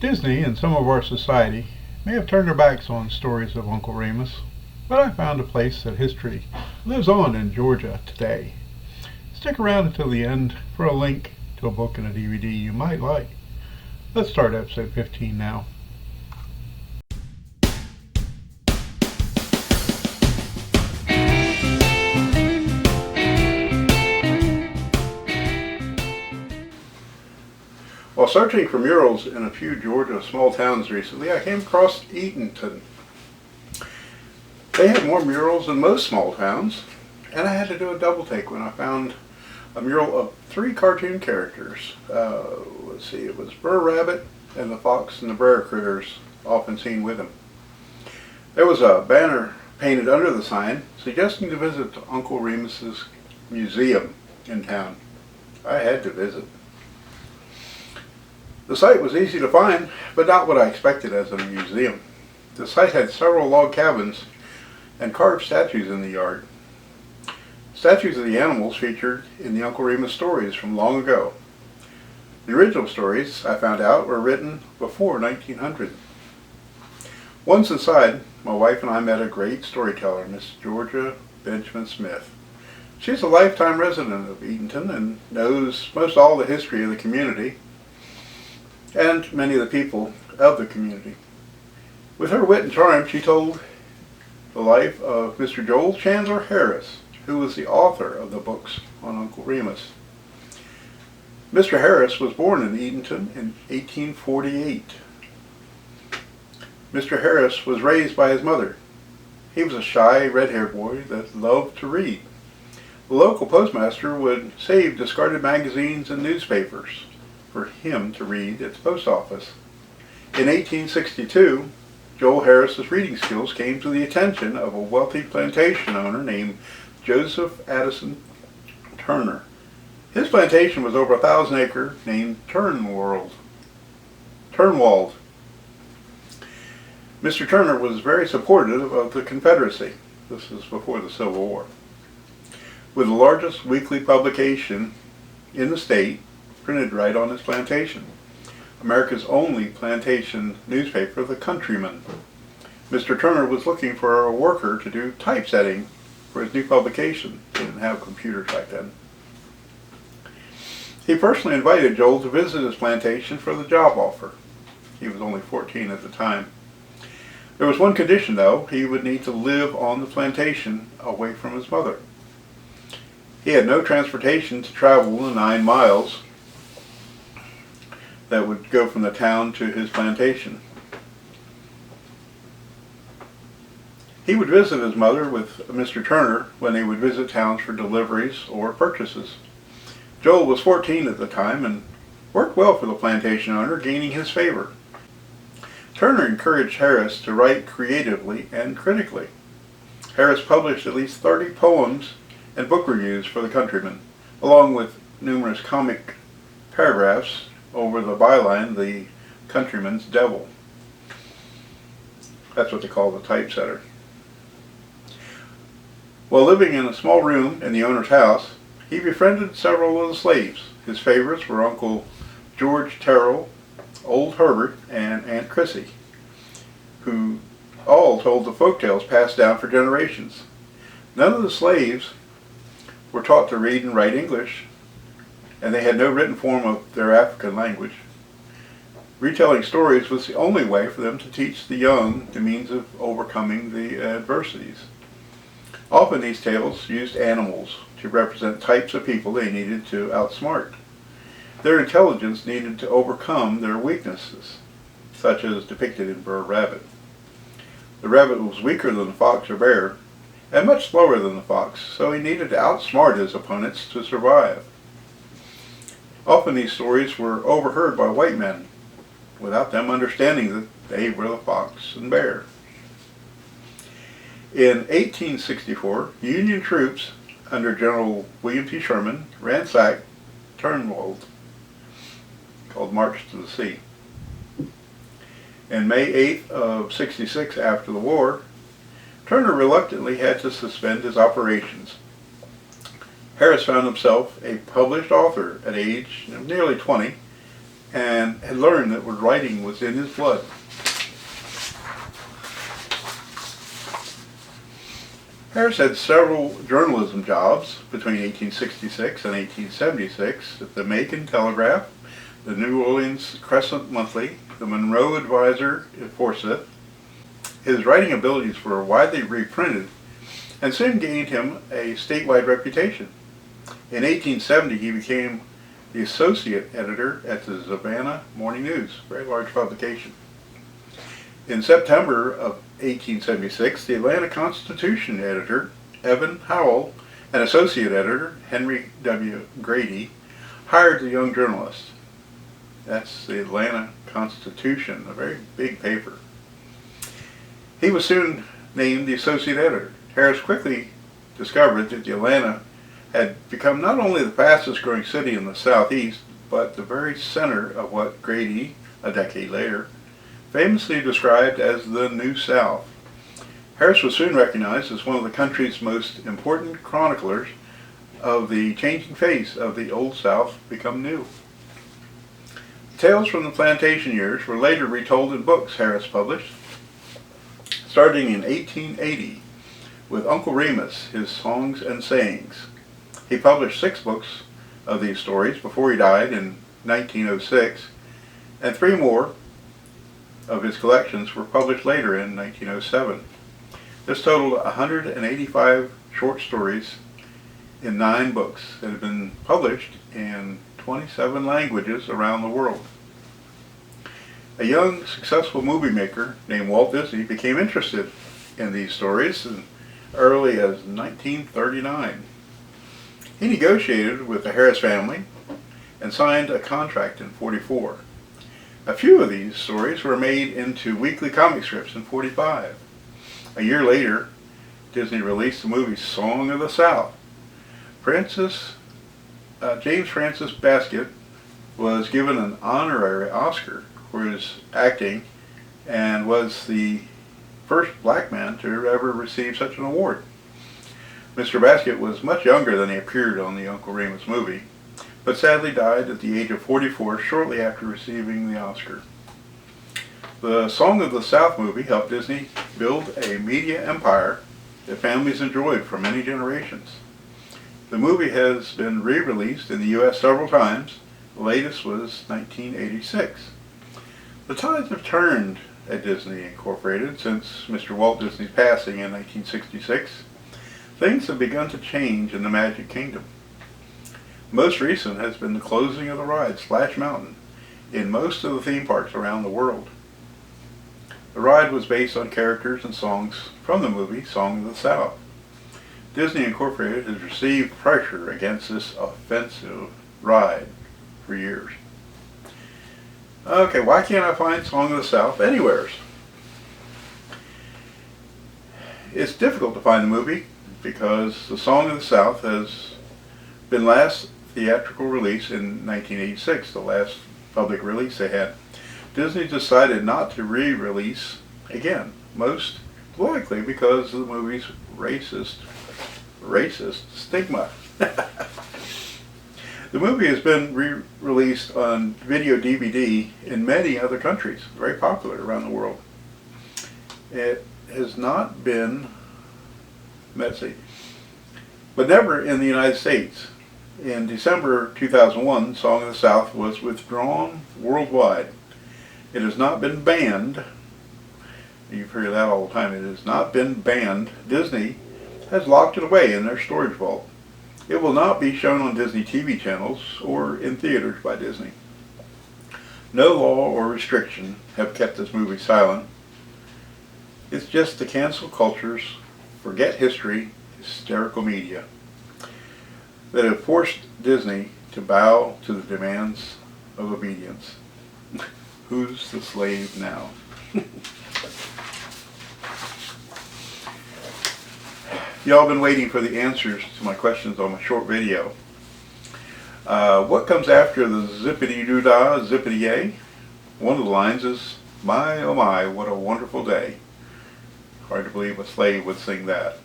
Disney and some of our society may have turned their backs on stories of Uncle Remus, but I found a place that history lives on in Georgia today. Stick around until the end for a link to a book and a DVD you might like. Let's start episode 15 now. While searching for murals in a few Georgia small towns recently, I came across Eatonton. They have more murals than most small towns, and I had to do a double take when I found a mural of three cartoon characters. It was Br'er Rabbit and the fox and the Br'er critters, often seen with him. There was a banner painted under the sign suggesting to visit Uncle Remus's museum in town. I had to visit. The site was easy to find, but not what I expected as a museum. The site had several log cabins and carved statues in the yard. Statues of the animals featured in the Uncle Remus stories from long ago. The original stories, I found out, were written before 1900. Once inside, my wife and I met a great storyteller, Miss Georgia Benjamin Smith. She's a lifetime resident of Eatonton and knows most all the history of the community and many of the people of the community. With her wit and charm, she told the life of Mr. Joel Chandler Harris, who was the author of the books on Uncle Remus. Mr. Harris was born in Eatonton in 1848. Mr. Harris was raised by his mother. He was a shy, red-haired boy that loved to read. The local postmaster would save discarded magazines and newspapers for him to read at the post office. In 1862, Joel Harris's reading skills came to the attention of a wealthy plantation owner named Joseph Addison Turner. His plantation was over 1,000 acres, named Turnwald. Mr. Turner was very supportive of the Confederacy. This is before the Civil War. With the largest weekly publication in the state printed right on his plantation. America's only plantation newspaper, The Countryman. Mr. Turner was looking for a worker to do typesetting for his new publication. They didn't have computers back then. He personally invited Joel to visit his plantation for the job offer. He was only 14 at the time. There was one condition, though. He would need to live on the plantation away from his mother. He had no transportation to travel the 9 miles that would go from the town to his plantation. He would visit his mother with Mr. Turner when they would visit towns for deliveries or purchases. Joel was 14 at the time and worked well for the plantation owner, gaining his favor. Turner encouraged Harris to write creatively and critically. Harris published at least 30 poems and book reviews for The Countryman, along with numerous comic paragraphs over the byline, The Countryman's Devil. That's what they call the typesetter. While living in a small room in the owner's house, he befriended several of the slaves. His favorites were Uncle George Terrell, Old Herbert, and Aunt Chrissy, who all told the folk tales passed down for generations. None of the slaves were taught to read and write English, and they had no written form of their African language. Retelling stories was the only way for them to teach the young the means of overcoming the adversities. Often these tales used animals to represent types of people they needed to outsmart. Their intelligence needed to overcome their weaknesses, such as depicted in Br'er Rabbit. The rabbit was weaker than the fox or bear, and much slower than the fox, so he needed to outsmart his opponents to survive. Often these stories were overheard by white men, without them understanding that they were the fox and bear. In 1864, Union troops under General William T. Sherman ransacked Turnwald, called March to the Sea. And May 8th of 66, after the war, Turner reluctantly had to suspend his operations. Harris found himself a published author at age of nearly 20 and had learned that writing was in his blood. Harris had several journalism jobs between 1866 and 1876 at the Macon Telegraph, the New Orleans Crescent Monthly, the Monroe Advisor at Forsyth. His writing abilities were widely reprinted and soon gained him a statewide reputation. In 1870, he became the associate editor at the Savannah Morning News, a very large publication. In September of 1876, the Atlanta Constitution editor, Evan Howell, and associate editor, Henry W. Grady, hired the young journalist. That's the Atlanta Constitution, a very big paper. He was soon named the associate editor. Harris quickly discovered that the Atlanta had become not only the fastest growing city in the Southeast, but the very center of what Grady, a decade later, famously described as the New South. Harris was soon recognized as one of the country's most important chroniclers of the changing face of the Old South become new. Tales from the plantation years were later retold in books Harris published, starting in 1880 with Uncle Remus, his songs and sayings. He published 6 books of these stories before he died in 1906, and 3 more of his collections were published later in 1907. This totaled 185 short stories in 9 books that have been published in 27 languages around the world. A young, successful movie maker named Walt Disney became interested in these stories as early as 1939. He negotiated with the Harris family and signed a contract in 1944. A few of these stories were made into weekly comic strips in 1945. A year later, Disney released the movie Song of the South. James Francis Baskett was given an honorary Oscar for his acting and was the first black man to ever receive such an award. Mr. Baskett was much younger than he appeared on the Uncle Remus movie, but sadly died at the age of 44 shortly after receiving the Oscar. The Song of the South movie helped Disney build a media empire that families enjoyed for many generations. The movie has been re-released in the U.S. several times. The latest was 1986. The tides have turned at Disney Incorporated since Mr. Walt Disney's passing in 1966. Things have begun to change in the Magic Kingdom. Most recent has been the closing of the ride Splash Mountain in most of the theme parks around the world. The ride was based on characters and songs from the movie Song of the South. Disney Incorporated has received pressure against this offensive ride for years. Okay, why can't I find Song of the South anywhere? It's difficult to find the movie because the Song of the South has been last theatrical release in 1986, the last public release they had. Disney decided not to re-release again, most likely because of the movie's racist stigma. The movie has been re-released on video DVD in many other countries, very popular around the world. It has not been, but never in the United States. In December 2001, Song of the South was withdrawn worldwide. It has not been banned. You've heard that all the time. It has not been banned. Disney has locked it away in their storage vault. It will not be shown on Disney TV channels or in theaters by Disney. No law or restriction have kept this movie silent. It's just the cancel culture's forget history, hysterical media that have forced Disney to bow to the demands of obedience. Who's the slave now? Y'all been waiting for the answers to my questions on my short video. What comes after the zippity-doo-dah, zippity-yay? One of the lines is, my oh my, what a wonderful day. Hard to believe a slave would sing that.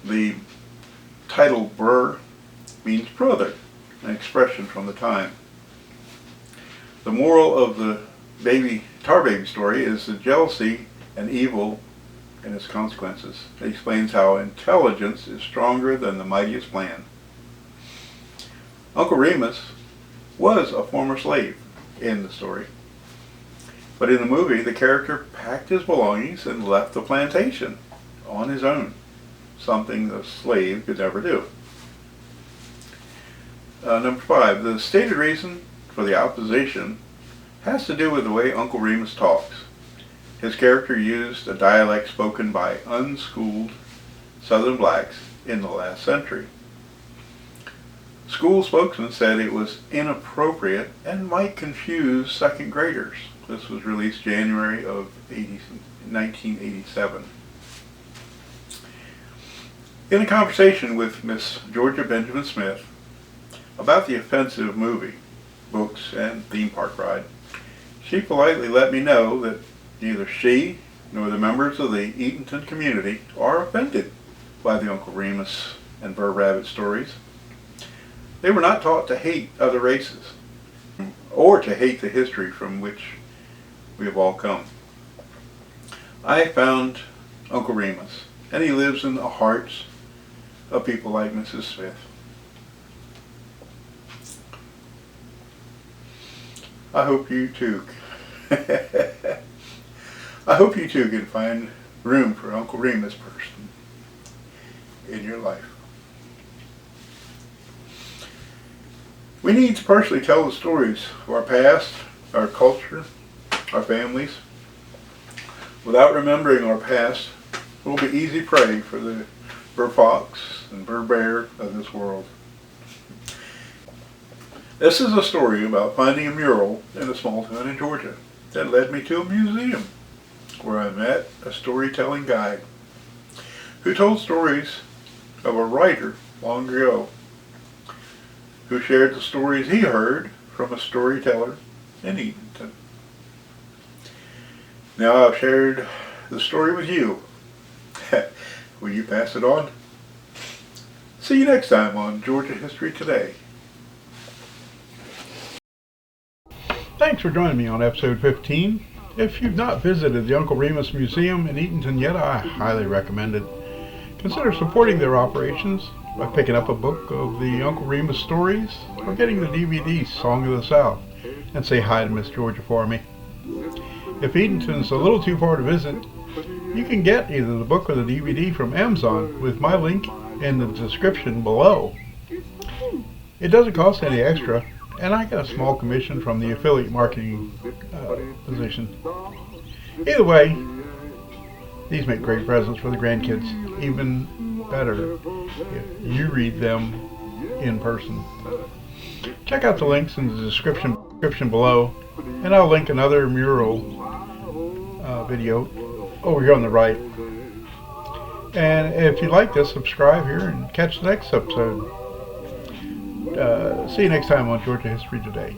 The title Br'er means brother, an expression from the time. The moral of the tar baby story is that jealousy and evil and its consequences. It explains how intelligence is stronger than the mightiest plan. Uncle Remus was a former slave in the story, but in the movie the character packed his belongings and left the plantation on his own, something the slave could never do. Number 5, the stated reason for the opposition has to do with the way Uncle Remus talks. His character used a dialect spoken by unschooled Southern blacks in the last century. School spokesman said it was inappropriate and might confuse second graders. This was released January of 1987. In a conversation with Miss Georgia Benjamin Smith about the offensive movie, books, and theme park ride, she politely let me know that neither she nor the members of the Eatonton community are offended by the Uncle Remus and Br'er Rabbit stories. They were not taught to hate other races or to hate the history from which we have all come. I found Uncle Remus, and he lives in the hearts of people like Mrs. Smith. I hope you too can find room for Uncle Remus person in your life. We need to partially tell the stories of our past, our culture, our families. Without remembering our past, we'll be easy prey for the Br'er Fox and Br'er of this world. This is a story about finding a mural in a small town in Georgia that led me to a museum where I met a storytelling guide who told stories of a writer long ago who shared the stories he heard from a storyteller in Eatonton. Now I've shared the story with you. Will you pass it on? See you next time on Georgia History Today. Thanks for joining me on episode 15. If you've not visited the Uncle Remus Museum in Eatonton yet, I highly recommend it. Consider supporting their operations by picking up a book of the Uncle Remus stories or getting the DVD Song of the South, and say hi to Miss Georgia for me. If Eatonton's a little too far to visit, you can get either the book or the DVD from Amazon with my link in the description below. It doesn't cost any extra, and I get a small commission from the affiliate marketing position. Either way, these make great presents for the grandkids. Even better if you read them in person. Check out the links in the description below, and I'll link another mural video over here on the right. And if you like this, subscribe here and catch the next episode. See you next time on Georgia History Today.